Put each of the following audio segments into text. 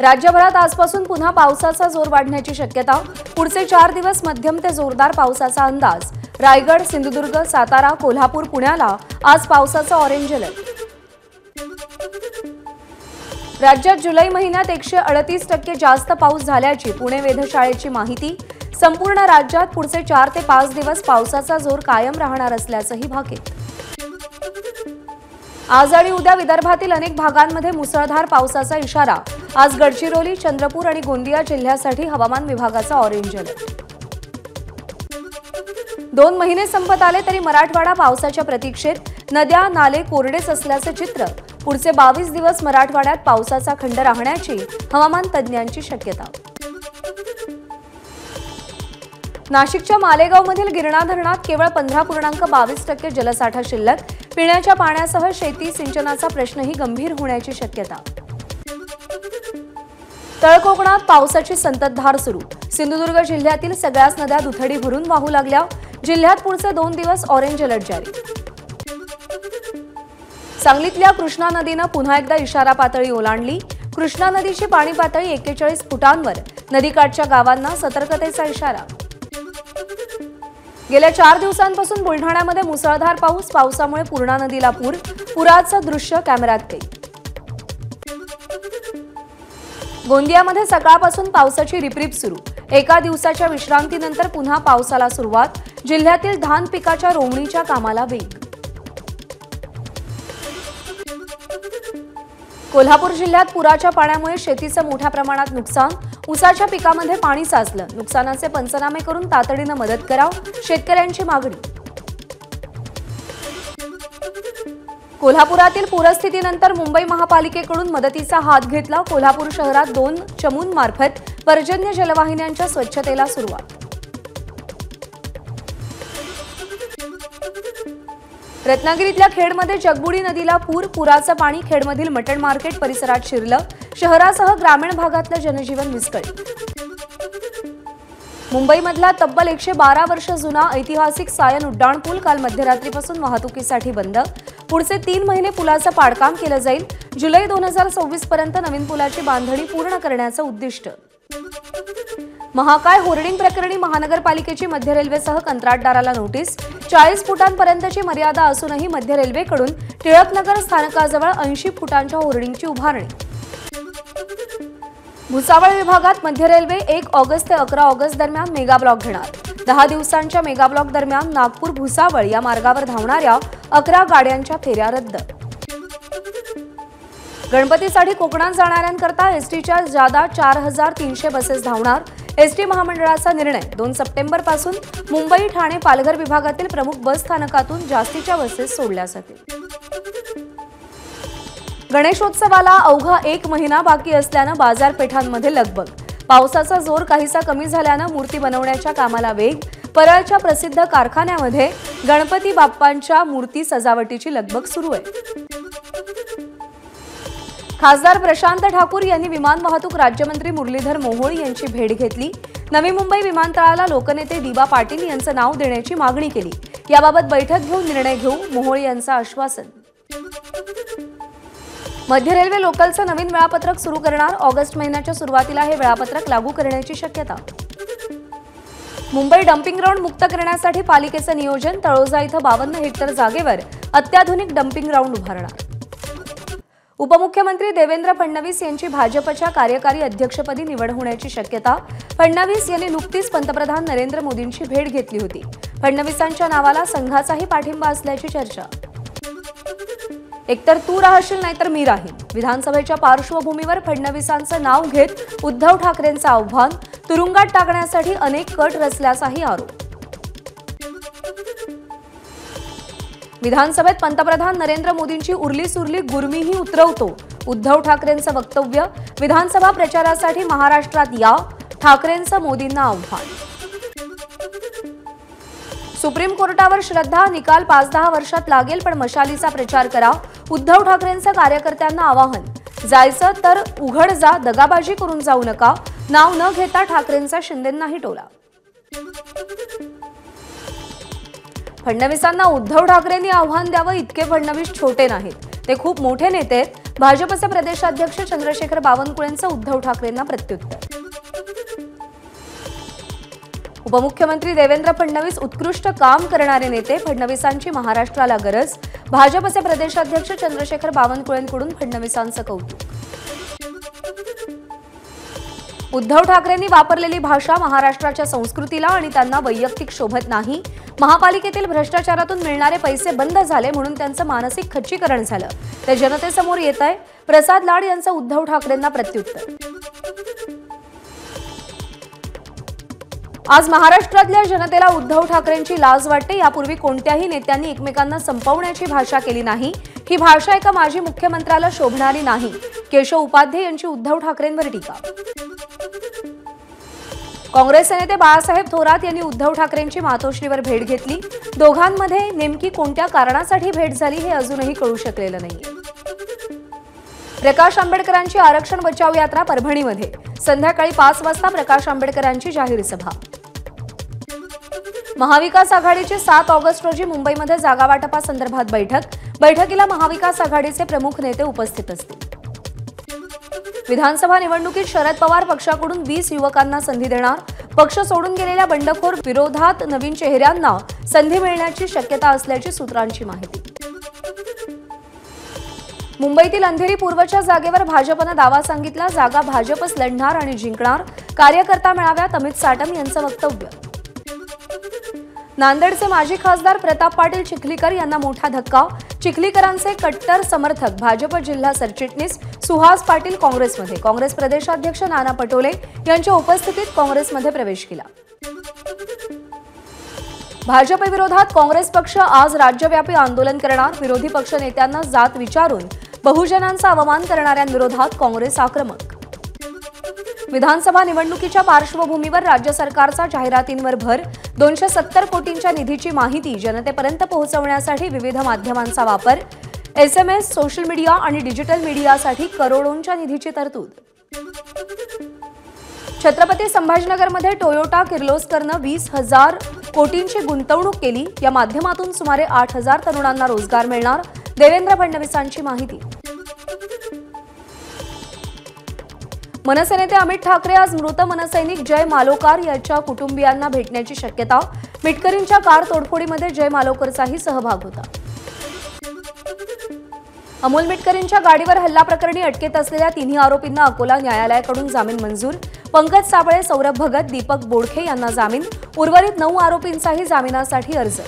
राज्यभरात आजपासून पुन्हा पावसाचा जोर वाढण्याची शक्यता। पुढचे 4 दिवस मध्यम ते जोरदार पावसाचा अंदाज। रायगड, सिंधुदुर्ग, सातारा, कोल्हापूर, पुण्याला आज पावसाचा ऑरेंज अलर्ट। राज्यात जुलै महिन्यात 138% जास्त पाऊस झाल्याची पुणे वेधशाळेची माहिती। संपूर्ण राज्यात पुढचे 4 ते 5 दिवस पावसाचा जोर कायम राहणार असल्याचंही भाकीत। आज आणि उद्या विदर्भातील अनेक भागांमध्ये मुसळधार पावसाचा इशारा। आज गडचिरोली, चंद्रपूर आणि गोंदिया जिल्ह्यासाठी हवामान विभागाचा ऑरेंज अलर्ट। 2 महिने संपत आले तरी मराठवाडा पावसाच्या प्रतीक्षेत। नद्या, नाले कोरडेच असल्याचे चित्र। पुढचे 22 दिवस मराठवाड्यात पावसाचा खंड राहण्याची हवामान तज्ज्ञांची शक्यता। नाशिकच्या मालेगावमधील गिरणा धरणात केवळ 15.22% जलसाठा शिल्लक। पिण्याच्या पाण्यासह शेती सिंचनाचा प्रश्नही गंभीर होण्याची शक्यता। तळ कोकणात पावसाची संततधार सुरू। सिंधुदुर्ग जिल्ह्यातील सगळ्याच नद्या दुथडी भरून वाहू लागल्या। जिल्ह्यात पुढचे 2 दिवस ऑरेंज अलर्ट जारी। सांगलीतल्या कृष्णा नदीनं पुन्हा एकदा इशारा पातळी ओलांडली। कृष्णा नदीची पाणी पातळी 41 फुटांवर। नदीकाठच्या गावांना सतर्कतेचा इशारा। गेल्या 4 दिवसांपासून बुलढाण्यामध्ये मुसळधार पाऊस। पावसामुळे पूर्णा नदीला पूर। पुराचं दृश्य कॅमेऱ्यात कैद। गोंदियामध्ये सकाळपासून पावसाची रिपरिप सुरू। एका दिवसाच्या विश्रांतीनंतर पुन्हा पावसाला सुरुवात। जिल्ह्यातील धान पिकाच्या रोवणीच्या कामाला वेग। कोल्हापूर जिल्ह्यात पुराच्या पाण्यामुळे शेतीचं मोठ्या प्रमाणात नुकसान। ऊसाच्या पिकामध्ये पाणी साचलं। नुकसानाचे पंचनामे करून तातडीनं मदत करा, शेतकऱ्यांची मागणी। कोल्हापुरातील पूरस्थितीनंतर मुंबई महापालिकेकडून मदतीचा हात घेतला। कोल्हापूर शहरात 2 चमूंमार्फत पर्जन्य जलवाहिन्यांच्या स्वच्छतेला सुरुवात। रत्नागिरीतल्या खेडमध्ये जगबुडी नदीला पूर। पुराचं पाणी खेडमधील मटण मार्केट परिसरात शिरलं। शहरासह ग्रामीण भागातलं जनजीवन विस्कळीत। मुंबईमधला तब्बल 112 वर्ष जुना ऐतिहासिक सायन उड्डाणपूल काल मध्यरात्रीपासून वाहतुकीसाठी बंद। पुढचे 3 महिने पुलाचं पाडकाम केलं जाईल। जुलै 2024 पर्यंत नवीन पुलाची बांधणी पूर्ण करण्याचं उद्दिष्ट। महाकाय होर्डिंग प्रकरणी महानगरपालिकेची मध्य रेल्वेसह कंत्राटदाराला नोटीस। 40 फुटांपर्यंतची मर्यादा असूनही मध्य रेल्वेकडून टिळकनगर स्थानकाजवळ 80 फुटांच्या होर्डिंगची उभारणी। भुसावळ विभागात मध्य रेल्वे 1 ऑगस्ट ते 11 ऑगस्ट दरम्यान मेगा ब्लॉक घेणार। 10 दिवसांच्या मेगा ब्लॉक दरम्यान नागपूर भुसावळ या मार्गावर धावणाऱ्या 11 गाड्यांच्या फेऱ्या रद्द। गणपतीसाठी कोकणात जाणाऱ्यांकरता एसटीच्या जादा 4300 बसेस धावणार। एसटी महामंडळाचा निर्णय 2 सप्टेंबर पासून मुंबई, ठाणे, पालघर विभागातील प्रमुख बस स्थानकातून जास्तीच्या बसेस सोडल्या जातील। गणेशोत्सवाला अवघा 1 महिना बाकी असल्यानं बाजारपेठांमध्ये लगबग। पावसाचा जोर काहीसा कमी झाल्यानं मूर्ती बनवण्याच्या कामाला वेग। परळच्या प्रसिद्ध कारखान्यामध्ये गणपती बाप्पांच्या मूर्ती सजावटीची लगबग सुरू आहे। खासदार प्रशांत ठाकूर यांनी विमान वाहतूक राज्यमंत्री मुरलीधर मोहोळ यांची भेट घेतली। नवी मुंबई विमानतळाला लोकनेते दिबा पाटील यांचं नाव देण्याची मागणी केली। याबाबत बैठक घेऊन निर्णय घेऊ, मोहोळ यांचं आश्वासन। मध्य रेल्वे लोकलचं नवीन वेळापत्रक सुरू करणार। ऑगस्ट महिन्याच्या सुरुवातीला हे वेळापत्रक लागू करण्याची शक्यता। मुंबई डम्पिंग ग्राउंड मुक्त करण्यासाठी पालिकेचं नियोजन। तळोजा इथं 52 हेक्टर जागेवर अत्याधुनिक डम्पिंग ग्राउंड उभारणार। उपमुख्यमंत्री देवेंद्र फडणवीस यांची भाजपच्या कार्यकारी अध्यक्षपदी निवड होण्याची शक्यता। फडणवीस यांनी नुकतीच पंतप्रधान नरेंद्र मोदींची भेट घेतली होती। फडणवीसांच्या नावाला संघाचाही पाठिंबा असल्याची चर्चा। एकतर तू राहशील नाहीतर मी राहीन। विधानसभेच्या पार्श्वभूमीवर फडणवीसांचं नाव घेत उद्धव ठाकरेंचं आव्हान। तुरुंगात टाकण्यासाठी अनेक कट रचल्याचाही आरोप। विधानसभेत पंतप्रधान नरेंद्र मोदींची उरली सुरली गुरमीही उतरवतो। उद्धव ठाकरेंचं वक्तव्य। विधानसभा प्रचारासाठी महाराष्ट्रात या, ठाकरेंचं मोदींना आव्हान। सुप्रीम कोर्टावर श्रद्धा। निकाल 5-10 वर्षात लागेल पण मशालीचा प्रचार करा। उद्धव ठाकरेंचं कार्यकर्त्यांना आवाहन। जायचं तर उघड जा, दगाबाजी करून जाऊ नका। नाव न घेता ठाकरेंचा शिंदेंनाही टोला। फडणवीसांना उद्धव ठाकरेंनी आव्हान द्यावं, इतके फडणवीस छोटे नाहीत, ते खूप मोठे नेते आहेत। भाजपचे प्रदेशाध्यक्ष चंद्रशेखर बावनकुळेंचं उद्धव ठाकरेंना प्रत्युत्तर. उपमुख्यमंत्री देवेंद्र फडणवीस उत्कृष्ट काम करणारे नेते, फडणवीसांची महाराष्ट्राला गरज. भाजपचे प्रदेशाध्यक्ष चंद्रशेखर बावनकुळेंकडून फडणवीसांचं कौतुक. उद्धव ठाकरेंनी वापरलेली भाषा महाराष्ट्राच्या संस्कृतीला आणि त्यांना वैयक्तिक शोभत नाही. महापालिकेतील भ्रष्टाचारातून मिळणारे पैसे बंद झाले म्हणून त्यांचं मानसिक खच्चीकरण झालं, ते जनतेसमोर येत आहे. प्रसाद लाड यांचं उद्धव ठाकरेंना प्रत्युत्तर. आज महाराष्ट्रातल्या जनतेला उद्धव ठाकरेंची लाज वाटते. यापूर्वी कोणत्याही नेत्यांनी एकमेकांना संपवण्याची भाषा केली नाही. ही भाषा एका माजी मुख्यमंत्र्याला शोभणारी नाही. केशव उपाध्ये यांची उद्धव ठाकरेंवर टीका. काँग्रेस नेते बाळासाहेब थोरात यांनी उद्धव ठाकरेंची मातोश्रीवर भेट घेतली. दोघांमध्ये नेमकी कोणत्या कारणासाठी भेट झाली हे अजूनही कळू शकलेलं नाहीये. प्रकाश आंबेडकरांची आरक्षण बचाव यात्रा परभणीमध्ये. संध्याकाळी 5 वाजता प्रकाश आंबेडकरांची जाहीर सभा. महाविकास आघाडीची 7 ऑगस्ट रोजी मुंबईमध्ये जागा वाटपासंदर्भात बैठक. बैठकीला महाविकास आघाडीचे प्रमुख नेते उपस्थित असतील. विधानसभा निवडणुकीत शरद पवार पक्षाकडून 20 युवकांना संधी देणार. पक्ष सोडून गेलेल्या बंडखोर विरोधात नवीन चेहऱ्यांना संधी मिळण्याची शक्यता असल्याची सूत्रांची माहिती. मुंबईतील अंधेरी पूर्वच्या जागेवर भाजपनं दावा सांगितला. जागा भाजपच लढणार आणि जिंकणार. कार्यकर्ता मेळाव्यात अमित साटम यांचं वक्तव्य. नांदेडचे माजी खासदार प्रताप पाटील चिखलीकर यांना मोठा धक्का. चिखलीकरांचे कट्टर समर्थक भाजप जिल्हा सरचिटणीस सुहास पाटील काँग्रेसमध्ये. काँग्रेस प्रदेशाध्यक्ष नाना पटोले यांच्या उपस्थितीत काँग्रेसमध्ये प्रवेश केला. भाजप विरोधात काँग्रेस पक्ष आज राज्यव्यापी आंदोलन करणार. विरोधी पक्ष नेत्यांना जात विचारून बहुजनांचा अवमान करणाऱ्यांविरोधात काँग्रेस आक्रमक. विधानसभा निवडणुकीच्या पार्श्वभूमीवर राज्य सरकारचा जाहिरातींवर भर. 270 कोटींच्या निधीची माहिती जनतेपर्यंत पोहोचवण्यासाठी विविध माध्यमांचा वापर. SMS, सोशल मीडिया आणि डिजिटल मीडियासाठी करोडोंच्या निधीची तरतूद. छत्रपती संभाजीनगरमध्ये टोयोटा किर्लोस्करनं 20,000 कोटींची गुंतवणूक केली. या माध्यमातून सुमारे 8,000 तरुणांना रोजगार मिळणार. देवेंद्र फडणवीसांची माहिती. मनसे नेते अमित ठाकरे आज मृत मनसैनिक जय मालोकार यांच्या कुटुंबियांना भेटण्याची शक्यता. मिटकरींच्या कार तोडफोडीमध्ये जय मालोकरचाही सहभाग होता. अमोल मिटकरींच्या गाडीवर हल्ला प्रकरणी अटकेत असलेल्या 3 आरोपींना अकोला न्यायालयाकडून जामीन मंजूर. पंकज साबळे, सौरभ भगत, दीपक बोडखे यांना जामीन. उर्वरित 9 आरोपींचाही जामिनासाठी अर्ज.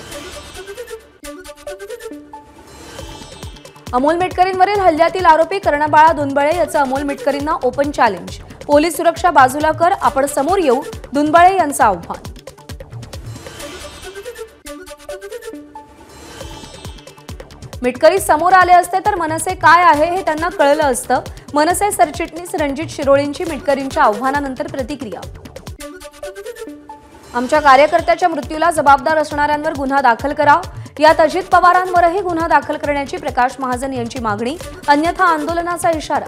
अमोल मिटकरींवरील हल्ल्यातील आरोपी कर्णबाळा दुनबळे याचं अमोल मिटकरींना ओपन चॅलेंज. पोलीस सुरक्षा बाजूला कर, आपण समोर येऊ, दुनबळे यांचं आव्हान. मिटकरी समोर आले असते तर मनसे काय आहे हे त्यांना कळलं असतं. मनसे सरचिटणीस रणजित शिरोळींची मिटकरींच्या आव्हानानंतर प्रतिक्रिया. आमच्या कार्यकर्त्याच्या मृत्यूला जबाबदार असणाऱ्यांवर गुन्हा दाखल करा. यात अजित पवारांवरही गुन्हा दाखल करण्याची प्रकाश महाजन यांची मागणी. अन्यथा आंदोलनाचा इशारा.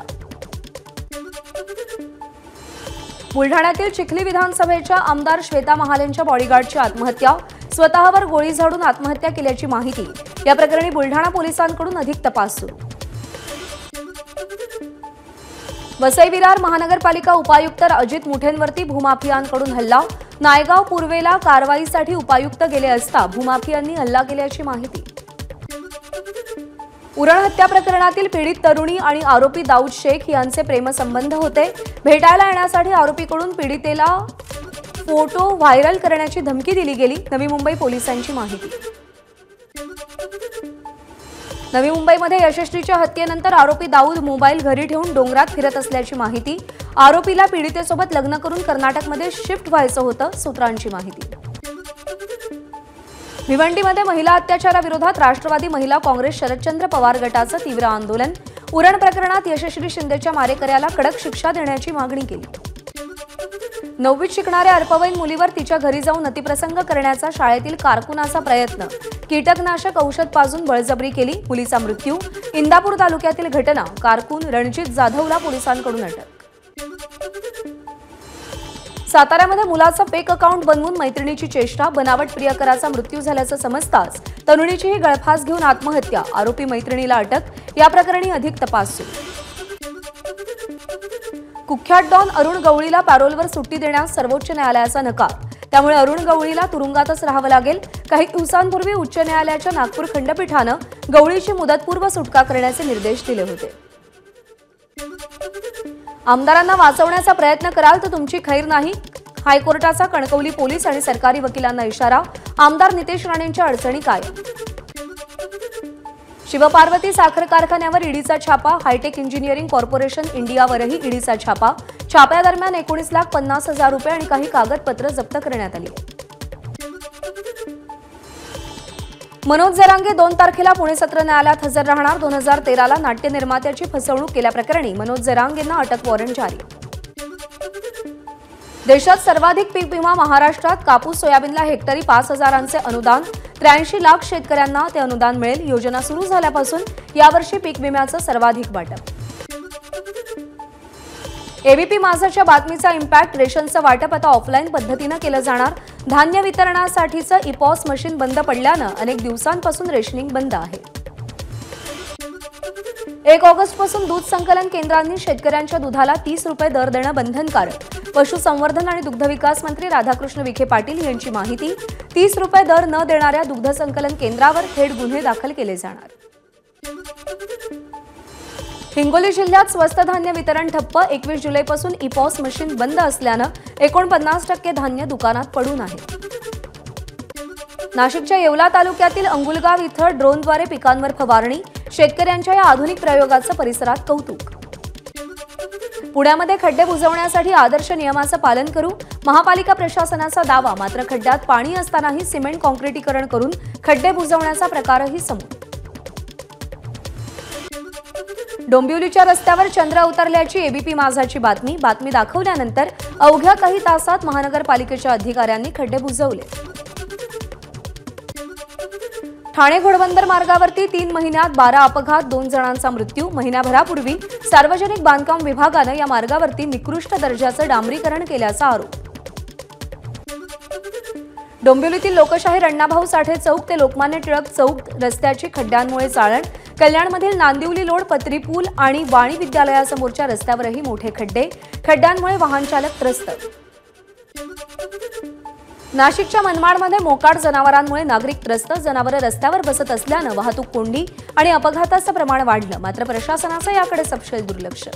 बुलढाण्यातील चिखली विधानसभेच्या आमदार श्वेता महालेंच्या बॉडीगार्डची आत्महत्या. स्वतःवर गोळी झाडून आत्महत्या केल्याची माहिती. या प्रकरणी बुलढाणा पोलिसांकडून अधिक तपास सुरू. वसई विरार महानगरपालिका उपायुक्त अजित मुठेंवरती भूमाफियांकडून हल्ला. नायगाव पूर्वेला कारवाईसाठी उपायुक्त गेले असता भूमाफियांनी हल्ला केल्याची माहिती. उरण हत्या प्रकरणातील पीडित तरुणी आणि आरोपी दाऊद शेख यांचे प्रेमसंबंध होते. भेटायला येण्यासाठी आरोपीकडून पीडितेला फोटो व्हायरल करण्याची धमकी दिली गेली. नवी मुंबई पोलिसांची माहिती. नवी मुंबईमध्ये यशस्वीच्या हत्येनंतर आरोपी दाऊद मोबाईल घरी ठेवून डोंगरात फिरत असल्याची माहिती. आरोपीला पीडितेसोबत लग्न करून कर्नाटकमध्ये शिफ्ट व्हायचं होतं, सूत्रांची माहिती. भिवंडीमध्ये महिला अत्याचाराविरोधात राष्ट्रवादी महिला काँग्रेस शरदचंद्र पवार गटाचं तीव्र आंदोलन. उरण प्रकरणात यशस्वी शिंदेच्या मारेकऱ्याला कडक शिक्षा देण्याची मागणी केली. 9वीत शिकणाऱ्या अल्पवयीन मुलीवर तिच्या घरी जाऊन अतिप्रसंग करण्याचा शाळेतील कारकुनाचा प्रयत्न. कीटकनाशक औषध पाजून बळजबरी केली, मुलीचा मृत्यू. इंदापूर तालुक्यातील घटना. कारकून रणजित जाधवला पोलिसांकडून अटक. साताऱ्यामध्ये मुलाचं फेक अकाउंट बनवून मैत्रिणीची चेष्टा. बनावट प्रियकराचा मृत्यू झाल्याचं समजताच तरुणीचीही गळफास घेऊन आत्महत्या. आरोपी मैत्रिणीला अटक. या प्रकरणी अधिक तपास सुरू. कुख्यात डॉन अरुण गवळीला पॅरोलवर सुट्टी देण्यास सर्वोच्च न्यायालयाचा नकार। त्यामुळे अरुण गवळीला तुरुंगातच राहावं लागेल। काही दिवसांपूर्वी उच्च न्यायालयाच्या नागपूर खंडपीठानं गवळीची मुदतपूर्व सुटका करण्याचे निर्देश दिले होते। आमदारांना वाचवण्याचा प्रयत्न कराल तर तुमची खैर नाही, हायकोर्टाचा कणकवली पोलीस आणि सरकारी वकिलांना इशारा। आमदार नितेश राणेंच्या अडचणी काय? शिवपार्वती साखर कारखान्यावर ईडीचा छापा। हायटेक इंजिनिअरिंग कॉर्पोरेशन इंडियावरही ईडीचा छापा। छाप्यादरम्यान 19,50,000 रुपये आणि काही कागदपत्र जप्त करण्यात आली। मनोज जरांगे 2 तारखेला पुणे सत्र न्यायालयात हजर राहणार। 2013ला नाट्य निर्मात्याची फसवणूक केल्याप्रकरणी मनोज जरांगेंना अटक वॉरंट जारी। देशात सर्वाधिक पीक विमा महाराष्ट्रात। कापूस सोयाबीनला हेक्टरी 5,000चे अनुदान। 83 लाख शेतकऱ्यांना ते अनुदान मिळेल। योजना सुरू झाल्यापासून यावर्षी पीक विम्याचं सर्वाधिक वाटप। एबीपी माझाच्या बातमीचा इम्पॅक्ट। रेशनचं वाटप आता ऑफलाईन पद्धतीनं केलं जाणार। धान्य वितरणासाठीचं इपॉस मशीन बंद पडल्यानं अनेक दिवसांपासून रेशनिंग बंद आहे। 1 ऑगस्टपासून दूध संकलन केंद्रांनी शेतकऱ्यांच्या दुधाला 30 रुपये दर देणं बंधनकारक। पशुसंवर्धन आणि दुग्धविकास मंत्री राधाकृष्ण विखे पाटील यांची माहिती। 30 रुपये दर न देणाऱ्या दुग्ध संकलन केंद्रावर थेट गुन्हे दाखल केले जाणार। हिंगोली जिल्ह्यात स्वस्त धान्य वितरण ठप्प। 21 जुलैपासून इपॉस मशीन बंद असल्यानं 49% धान्य दुकानात पडून आहे। नाशिकच्या येवला तालुक्यातील अंगुलगाव इथं ड्रोनद्वारे पिकांवर फवारणी। शेतकऱ्यांच्या या आधुनिक प्रयोगाचं परिसरात कौतुक। पुण्यामध्ये खड्डे बुजवण्यासाठी आदर्श नियमाचं पालन करू, महापालिका प्रशासनाचा दावा। मात्र खड्ड्यात पाणी असतानाही सिमेंट काँक्रिटीकरण करून खड्डे बुजवण्याचा प्रकारही समोर। डोंबिवलीच्या रस्त्यावर चंद्र उतरल्याची एबीपी माझाची बातमी। बातमी दाखवल्यानंतर अवघ्या काही तासात महानगरपालिकेच्या अधिकाऱ्यांनी खड्डे बुजवले। ठाणे घोडबंदर मार्गावरती 3 महिन्यात 12 अपघात, 2 जणांचा मृत्यू। महिनाभरापूर्वी सार्वजनिक बांधकाम विभागानं या मार्गावरती निकृष्ट दर्जाचं डांबरीकरण केल्याचा आरोप। डोंबिवलीतील लोकशाहीर अण्णाभाऊ साठे चौक ते लोकमान्य टिळक चौक रस्त्याची खड्ड्यांमुळे चाळण। कल्याणमधील नांदिवली लोड पत्री पूल आणि वाणी विद्यालयासमोरच्या रस्त्यावरही मोठे खड्डे। खड्ड्यांमुळे वाहन चालक त्रस्त। नाशिकच्या मनमाडमध्ये मोकाट जनावरांमुळे नागरिक त्रस्त। जनावरं रस्त्यावर बसत असल्यानं वाहतूक कोंडी आणि अपघाताचं प्रमाण वाढलं। मात्र प्रशासनाचं याकडे सपशेल दुर्लक्ष।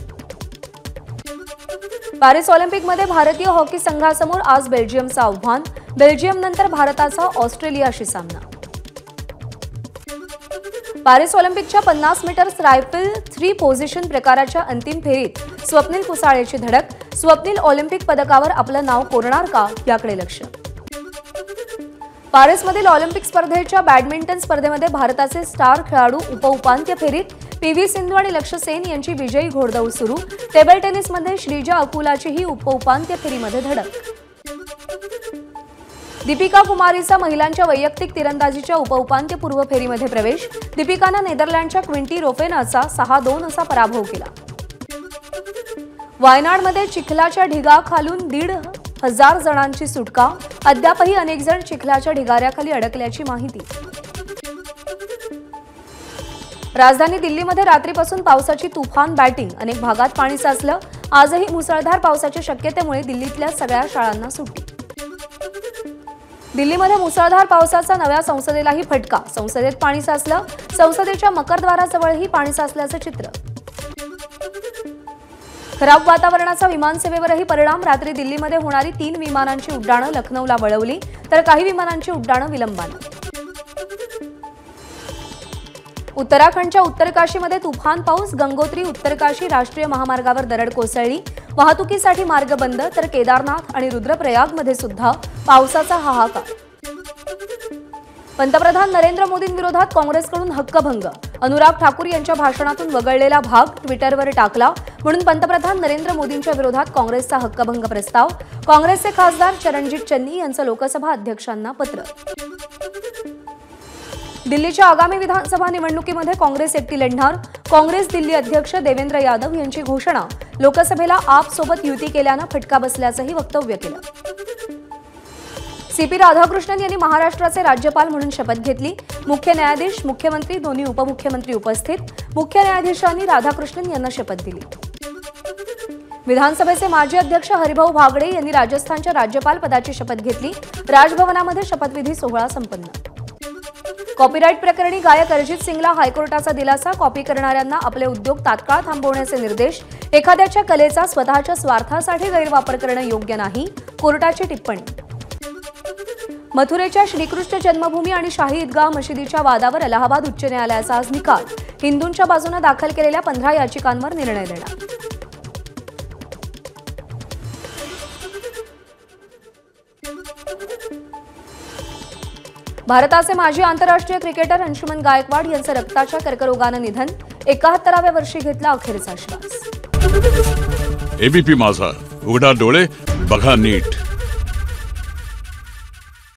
पॅरिस ऑलिम्पिकमध्ये भारतीय हॉकी संघासमोर आज बेल्जियमचं आव्हान। बेल्जियमनंतर भारताचा ऑस्ट्रेलियाशी सामना। पॅरिस ऑलिम्पिकच्या 50 मीटर्स रायफल 3 पोझिशन प्रकाराच्या अंतिम फेरीत स्वप्नील कुसाळेची धडक। स्वप्नील ऑलिम्पिक पदकावर आपलं नाव कोरणार का याकडे लक्ष। पॅरिसमधील ऑलिम्पिक स्पर्धेच्या बॅडमिंटन स्पर्धेमध्ये भारताचे स्टार खेळाडू उपउपांत्य फेरीत। पीव्ही सिंधू आणि लक्ष्य सेन यांची विजयी घोडदौड सुरू। टेबल टेनिसमध्ये श्रीजा अकुलाचीही उपउपांत्य फेरीमध्ये धडक। दीपिका कुमारीचा महिलांच्या वैयक्तिक तिरंदाजीच्या उपउपांत्यपूर्व फेरीमध्ये प्रवेश। दीपिकानं नेदरलँडच्या क्विंटी रोफेनाचा 6-2 असा पराभव केला। वायनाडमध्ये चिखलाच्या ढिगाखालून 1,500 जणांची सुटका। अद्यापही अनेक जण चिखलाच्या ढिगाऱ्याखाली अडकल्याची माहिती। राजधानी दिल्लीमध्ये रात्रीपासून पावसाची तुफान बॅटिंग। अनेक भागात पाणी साचलं। आजही मुसळधार पावसाच्या शक्यतेमुळे दिल्लीतल्या सगळ्या शाळांना सुट्टी। दिल्लीमध्ये मुसळधार पावसाचा नव्या संसदेलाही फटका। संसदेत पाणी साचलं। संसदेच्या मकरद्वाराजवळही पाणी साचल्याचं चित्र। खराब वातावरणाचा विमानसेवेवरही परिणाम। रात्री दिल्लीमध्ये होणारी 3 विमानांची उड्डाणं लखनौला वळवली तर काही विमानांची उड्डाणं विलंबानं। उत्तराखंडच्या उत्तरकाशीमध्ये तुफान पाऊस। गंगोत्री उत्तरकाशी राष्ट्रीय महामार्गावर दरड कोसळली। वाहतुकीसाठी मार्ग बंद तर केदारनाथ आणि रुद्रप्रयागमध्ये सुद्धा पावसाचा हाहाकार। पंतप्रधान नरेंद्र मोदींविरोधात काँग्रेसकडून हक्कभंग। अनुराग ठाकूर यांच्या भाषणातून वगळलेला भाग ट्विटरवर टाकला म्हणून पंतप्रधान नरेंद्र मोदींच्या विरोधात काँग्रेसचा हक्कभंग प्रस्ताव। काँग्रेसचे खासदार चरणजीत चन्नी यांचं लोकसभा अध्यक्षांना पत्र। दिल्लीच्या आगामी विधानसभा निवडणुकीमध्ये काँग्रेस एकटी लढणार। काँग्रेस दिल्ली अध्यक्ष देवेंद्र यादव यांची घोषणा। लोकसभेला आप सोबत युती केल्यानं फटका बसल्याचंही वक्तव्य केलं। सीपी राधाकृष्णन यांनी महाराष्ट्राचे राज्यपाल म्हणून शपथ घेतली। मुख्य न्यायाधीश, मुख्यमंत्री, दोन्ही उपमुख्यमंत्री उपस्थित। मुख्य न्यायाधीशांनी राधाकृष्णन यांना शपथ दिली। विधानसभेचे माजी अध्यक्ष हरिभाऊ बागडे यांनी राजस्थानच्या राज्यपाल पदाची शपथ घेतली। राजभवनामध्ये शपथविधी सोहळा संपन्न। कॉपीराईट प्रकरणी गायक अरिजित सिंगला हायकोर्टाचा दिलासा। कॉपी करणाऱ्यांना आपले उद्योग तात्काळ थांबवण्याचे निर्देश। एखाद्याच्या कलेचा स्वतःच्या स्वार्थासाठी गैरवापर करणं योग्य नाही, कोर्टाची टिप्पणी। मथुरेच्या श्रीकृष्ण जन्मभूमी आणि शाही ईदगाह मशिदीच्या वादावर अलाहाबाद उच्च न्यायालयाचा आज निकाल। हिंदूंच्या बाजूने दाखल केलेल्या 15 याचिकांवर निर्णय देणार। भारताचे माजी आंतरराष्ट्रीय क्रिकेटर अंशुमन गायकवाड यांचं रक्ताच्या कर्करोगानं निधन। 71व्या वर्षी घेतला अखेरचा श्वास। एबीपी माझा, उघडा डोळे बघा नीट।